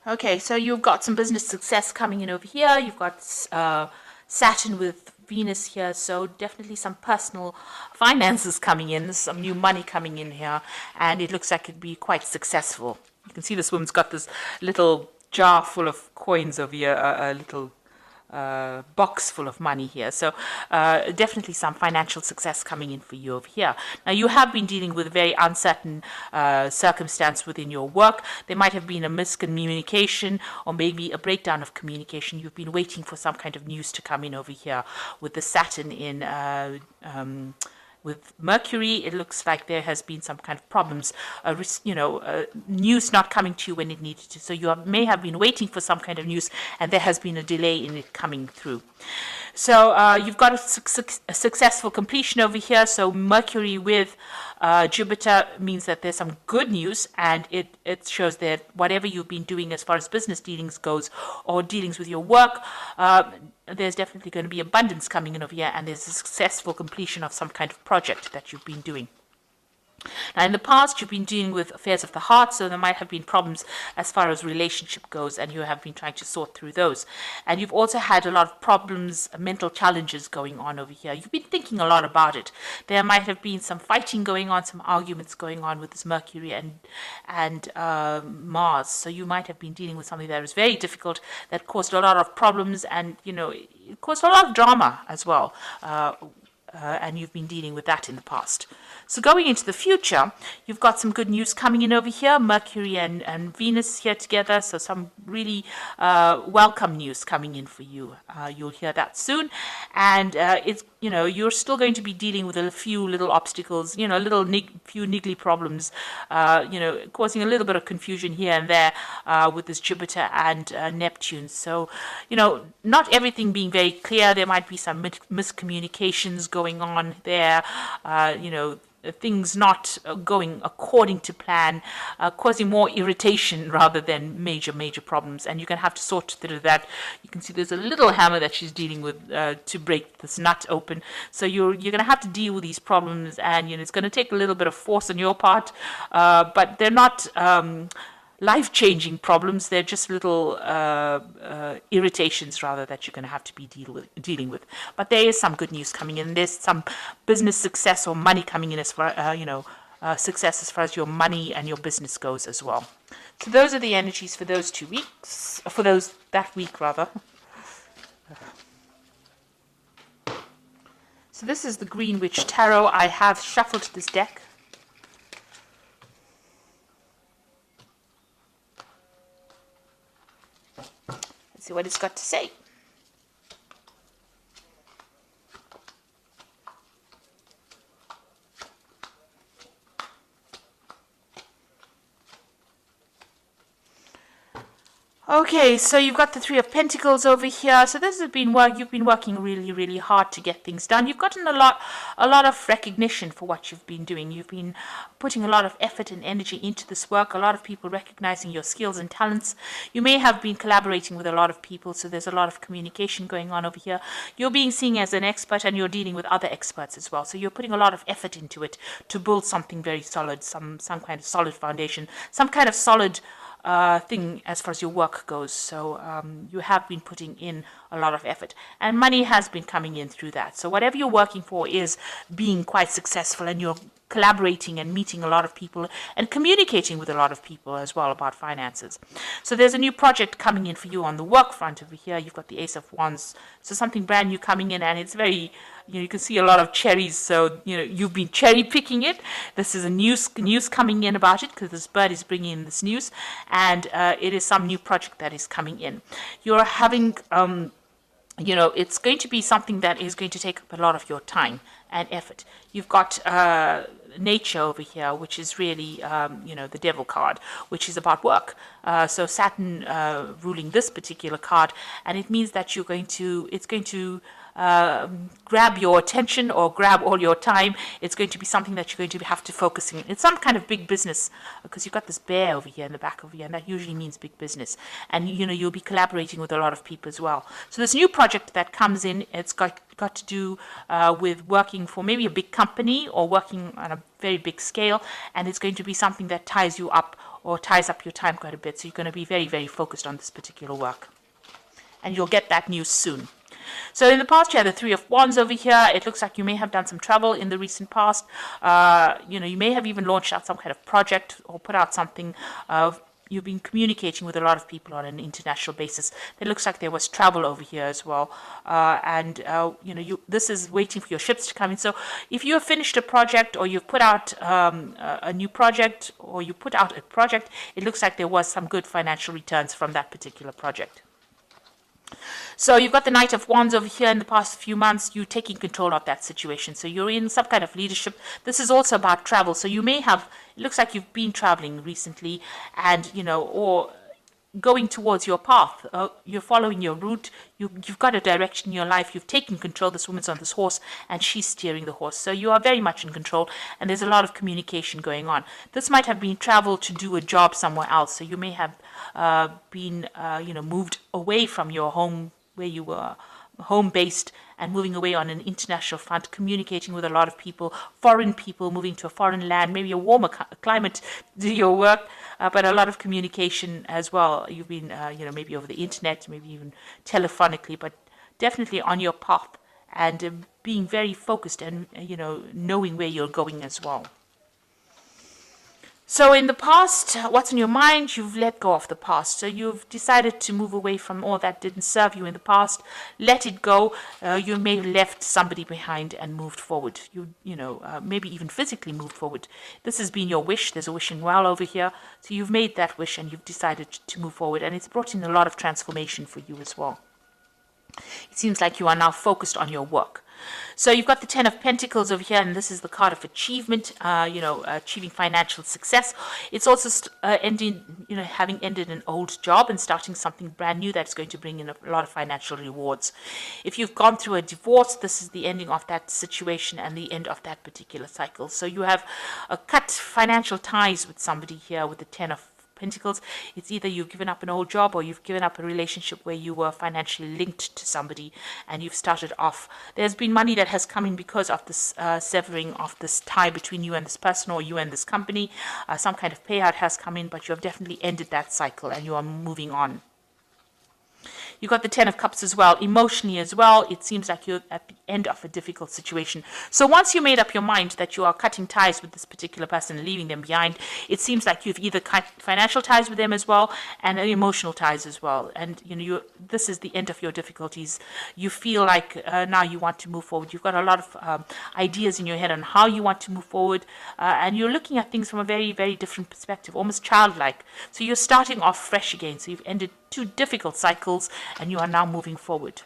Okay, so you've got some business success coming in over here. You've got Saturn with Venus here, so definitely some personal finances coming in, some new money coming in here, and it looks like it'd be quite successful. You can see this woman's got this little jar full of coins over here, a little box full of money here. So definitely some financial success coming in for you over here. Now you have been dealing with a very uncertain circumstance within your work. There might have been a miscommunication or maybe a breakdown of communication. You've been waiting for some kind of news to come in over here with the Saturn in with Mercury. It looks like there has been some kind of problems, news not coming to you when it needed to. So you may have been waiting for some kind of news, and there has been a delay in it coming through. So you've got a successful completion over here. So Mercury with Jupiter means that there's some good news, and it shows that whatever you've been doing as far as business dealings goes or dealings with your work, there's definitely going to be abundance coming in over here, and there's a successful completion of some kind of project that you've been doing. Now, in the past, you've been dealing with affairs of the heart, so there might have been problems as far as relationship goes, and you have been trying to sort through those. And you've also had a lot of problems, mental challenges going on over here. You've been thinking a lot about it. There might have been some fighting going on, some arguments going on with this Mercury and Mars. So you might have been dealing with something that was very difficult, that caused a lot of problems, and it caused a lot of drama as well. And you've been dealing with that in the past. So going into the future, you've got some good news coming in over here. Mercury and Venus here together, so some really welcome news coming in for you. You'll hear that soon, and you're still going to be dealing with a few little obstacles, few niggly problems, causing a little bit of confusion here and there with this Jupiter and Neptune. So, not everything being very clear. There might be some miscommunications going on there, things not going according to plan, causing more irritation rather than major problems. And you're going to have to sort through that. You can see there's a little hammer that she's dealing with to break this nut open. So you're going to have to deal with these problems, and it's going to take a little bit of force on your part, but they're not life-changing problems. They're just little irritations rather that you're going to have to be dealing with. But there is some good news coming in. There's some business success or money coming in as far success as far as your money and your business goes as well. So those are the energies for those 2 weeks, that week rather. So this is the Green Witch Tarot. I have shuffled this deck. See what it's got to say. Okay, so you've got the Three of Pentacles over here. So this has been work. You've been working really hard to get things done. You've gotten a lot of recognition for what you've been doing. You've been putting a lot of effort and energy into this work. A lot of people recognizing your skills and talents. You may have been collaborating with a lot of people, so there's a lot of communication going on over here. You're being seen as an expert, and you're dealing with other experts as well. So you're putting a lot of effort into it to build something very solid, some kind of solid foundation, some kind of solid thing as far as your work goes. So you have been putting in a lot of effort, and money has been coming in through that. So whatever you're working for is being quite successful, and you're collaborating and meeting a lot of people and communicating with a lot of people as well about finances. So there's a new project coming in for you on the work front over here. You've got the Ace of Wands, so something brand new coming in, and it's very, you can see a lot of cherries. So you've been cherry picking it. This is a news coming in about it, because this bird is bringing in this news, and it is some new project that is coming in. You're having it's going to be something that is going to take up a lot of your time and effort. You've got nature over here, which is really, the devil card, which is about work. So Saturn ruling this particular card, and it means that it's going to grab your attention or grab all your time. It's going to be something that you're going to have to focus on. It's some kind of big business, because you've got this bear over here in the back over here, and that usually means big business. And you'll be collaborating with a lot of people as well. So this new project that comes in, it's got to do with working for maybe a big company or working on a very big scale, and it's going to be something that ties you up or ties up your time quite a bit. So you're going to be very, very focused on this particular work. And you'll get that news soon. So in the past, you had the Three of Wands over here. It looks like you may have done some travel in the recent past. You may have even launched out some kind of project or put out something. You've been communicating with a lot of people on an international basis. It looks like there was travel over here as well. This is waiting for your ships to come in. So if you have finished a project, or you've put out a new project, or you put out a project, it looks like there was some good financial returns from that particular project. So you've got the Knight of Wands over here. In the past few months, you're taking control of that situation. So you're in some kind of leadership. This is also about travel. So you may have, it looks like you've been traveling recently, and, or going towards your path. You're following your route. You've got a direction in your life. You've taken control. This woman's on this horse, and she's steering the horse. So you are very much in control, and there's a lot of communication going on. This might have been travel to do a job somewhere else. So you may have been, moved away from your home, where you were home-based, and moving away on an international front, communicating with a lot of people, foreign people, moving to a foreign land, maybe a warmer climate to do your work, but a lot of communication as well. You've been, maybe over the internet, maybe even telephonically, but definitely on your path, and being very focused and, knowing where you're going as well. So in the past, what's on your mind? You've let go of the past. So you've decided to move away from all that didn't serve you in the past. Let it go. You may have left somebody behind and moved forward. Maybe even physically moved forward. This has been your wish. There's a wishing well over here. So you've made that wish, and you've decided to move forward. And it's brought in a lot of transformation for you as well. It seems like you are now focused on your work. So you've got the Ten of Pentacles over here, and this is the card of achievement, achieving financial success. It's also having ended an old job and starting something brand new that's going to bring in a lot of financial rewards. If you've gone through a divorce, this is the ending of that situation and the end of that particular cycle. So you have cut financial ties with somebody here with the Ten of Pentacles. It's either you've given up an old job, or you've given up a relationship where you were financially linked to somebody, and you've started off. There's been money that has come in because of this severing of this tie between you and this person, or you and this company. Some kind of payout has come in, but you have definitely ended that cycle, and you are moving on. You've got the Ten of Cups as well. Emotionally as well, it seems like you're at the end of a difficult situation. So once you made up your mind that you are cutting ties with this particular person and leaving them behind, it seems like you've either cut financial ties with them as well, and emotional ties as well. And this is the end of your difficulties. You feel like now you want to move forward. You've got a lot of ideas in your head on how you want to move forward, and you're looking at things from a very, very different perspective, almost childlike. So you're starting off fresh again. So you've ended 2 difficult cycles, and you are now moving forward.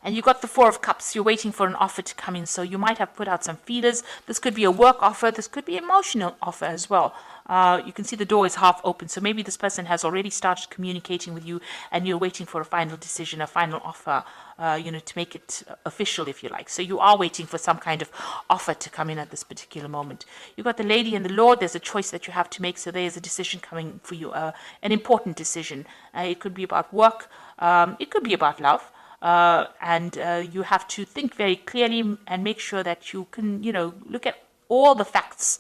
And you got the Four of Cups. You're waiting for an offer to come in. So you might have put out some feelers. This could be a work offer. This could be an emotional offer as well. You can see the door is half open. So maybe this person has already started communicating with you, and you're waiting for a final decision, a final offer, to make it official, if you like. So you are waiting for some kind of offer to come in at this particular moment. You've got the Lady and the Lord. There's a choice that you have to make. So there's a decision coming for you, an important decision. It could be about work. It could be about love. And you have to think very clearly and make sure that you can, look at all the facts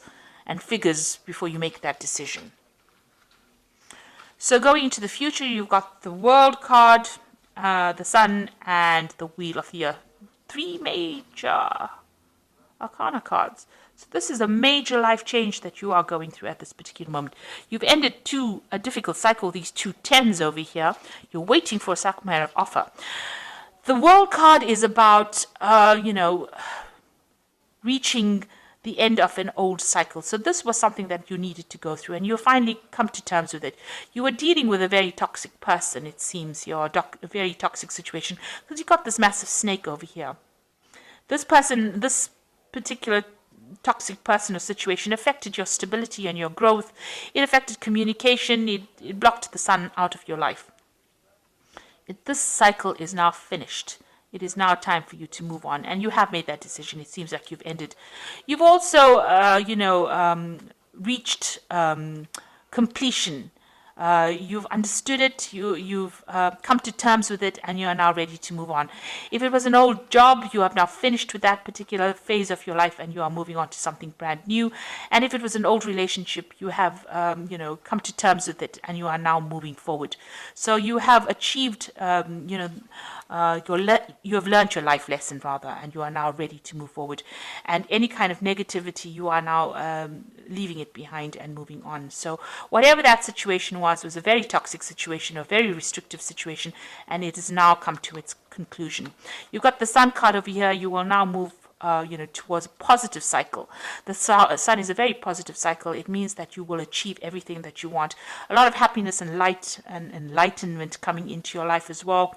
and figures before you make that decision. So going into the future, you've got the World card, the Sun, and the Wheel of the Year. 3 major Arcana cards. So this is a major life change that you are going through at this particular moment. You've ended a difficult cycle, these 2 tens over here. You're waiting for a sacramental offer. The World card is about, reaching the end of an old cycle. So this was something that you needed to go through, and you finally come to terms with it. You were dealing with a very toxic person, it seems. You're a very toxic situation, because you've got this massive snake over here. This person, this particular toxic person or situation affected your stability and your growth. It affected communication. It blocked the sun out of your life. This cycle is now finished. It is now time for you to move on, and you have made that decision. It seems like you've ended. You've also, reached completion You've understood it, you've come to terms with it, and you are now ready to move on. If it was an old job, you have now finished with that particular phase of your life and you are moving on to something brand new. And if it was an old relationship, you have come to terms with it and you are now moving forward. So you have achieved you have learned your life lesson rather, and you are now ready to move forward. And any kind of negativity, you are now leaving it behind and moving on. So whatever that situation was a very toxic situation, a very restrictive situation, and it has now come to its conclusion. You've got the Sun card over here. You will now move towards a positive cycle. The sun is a very positive cycle. It means that you will achieve everything that you want. A lot of happiness and light and enlightenment coming into your life as well.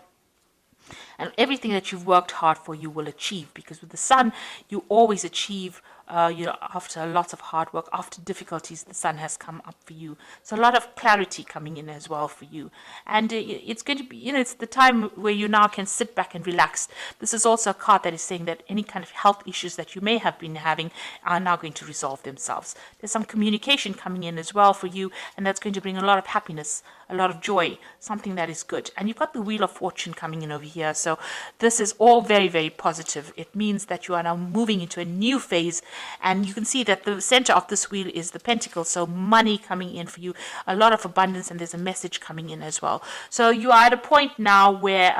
And everything that you've worked hard for, you will achieve, because with the sun, you always achieve. After lots of hard work, after difficulties, the sun has come up for you. So a lot of clarity coming in as well for you. And it's going to be, it's the time where you now can sit back and relax. This is also a card that is saying that any kind of health issues that you may have been having are now going to resolve themselves. There's some communication coming in as well for you, and that's going to bring a lot of happiness, a lot of joy, something that is good. And you've got the Wheel of Fortune coming in over here. So this is all very, very positive. It means that you are now moving into a new phase. And you can see that the center of this wheel is the pentacle, so money coming in for you, a lot of abundance, and there's a message coming in as well. So you are at a point now where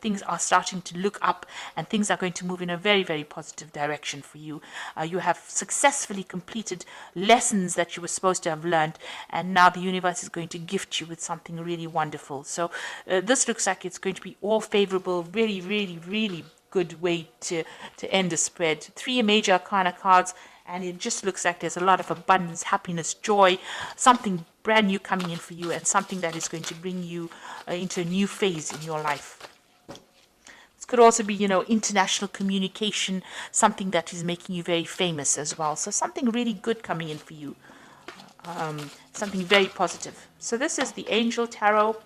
things are starting to look up, and things are going to move in a very, very positive direction for you. You have successfully completed lessons that you were supposed to have learned, and now the universe is going to gift you with something really wonderful. So this looks like it's going to be all favorable, really, really, really good way to end a spread. 3 major arcana cards, and it just looks like there's a lot of abundance, happiness, joy, something brand new coming in for you, and something that is going to bring you into a new phase in your life. This could also be, international communication, something that is making you very famous as well. So something really good coming in for you, something very positive. So this is the Angel Tarot.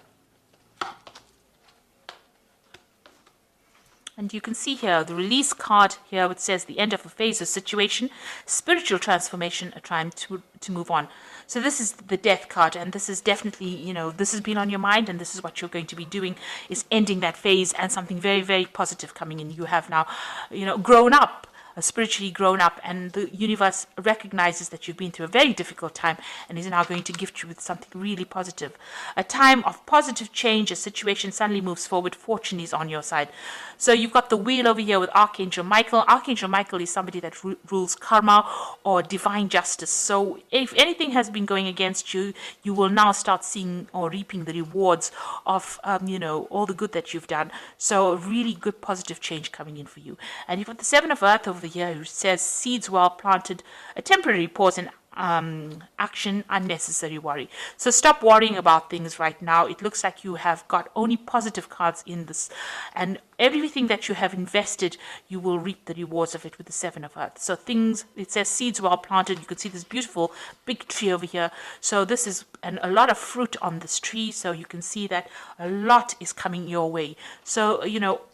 And you can see here the release card here, which says the end of a phase or situation, spiritual transformation, a time to move on. So this is the Death card, and this is definitely, this has been on your mind, and this is what you're going to be doing, is ending that phase, and something very, very positive coming in. You have now, grown up. Spiritually grown up, and the universe recognizes that you've been through a very difficult time and is now going to gift you with something really positive. A time of positive change, a situation suddenly moves forward, fortune is on your side. So you've got the wheel over here with Archangel Michael. Archangel Michael is somebody that rules karma or divine justice. So if anything has been going against you, you will now start seeing or reaping the rewards of all the good that you've done. So a really good positive change coming in for you. And you've got the 7 of Earth over here, who says seeds well planted, a temporary pause in action, unnecessary worry. So stop worrying about things right now. It looks like you have got only positive cards in this, and everything that you have invested, you will reap the rewards of it with the 7 of Earth. So things, it says seeds well planted. You can see this beautiful big tree over here. So this is a lot of fruit on this tree. So you can see that a lot is coming your way. So,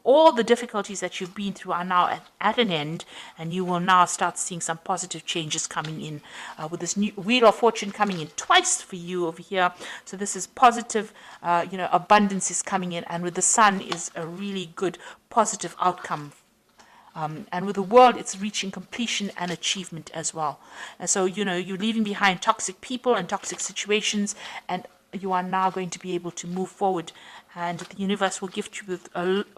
all the difficulties that you've been through are now at an end, and you will now start seeing some positive changes coming in with this new Wheel of Fortune coming in twice for you over here. So this is positive, abundance is coming in, and with the Sun is a really good positive outcome. And with the World, it's reaching completion and achievement as well. And so, you're leaving behind toxic people and toxic situations, and you are now going to be able to move forward, and the universe will gift you with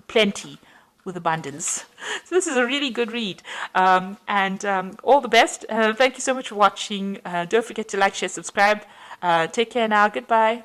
plenty, with abundance. So this is a really good read, and all the best. Thank you so much for watching. Don't forget to like, share, subscribe. Take care now. Goodbye.